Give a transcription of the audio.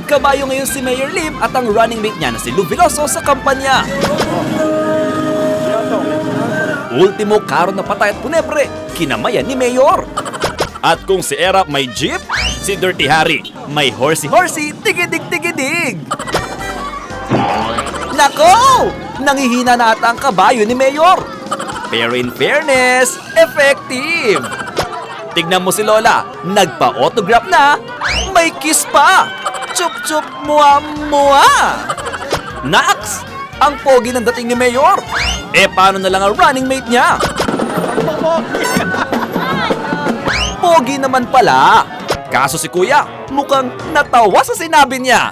Kabayo ngayon si Mayor Lim at ang running mate niya na si Lou Veloso sa kampanya. Ultimo karo na patay at punebre, kinamayan ni Mayor. At kung si Era may jeep, si Dirty Harry may horsey-horsey, tigidig-tigidig. Nako! Nangihina na ata ang kabayo ni Mayor. Pero in fairness, effective. Tignan mo si Lola, nagpa-autograph na, may kiss pa. Chup-chup, mua-mua. Naks! Ang pogi ng dating ni Mayor. Paano na lang ang running mate niya? Pogi naman pala. Kaso si Kuya, mukhang natawa sa sinabi niya.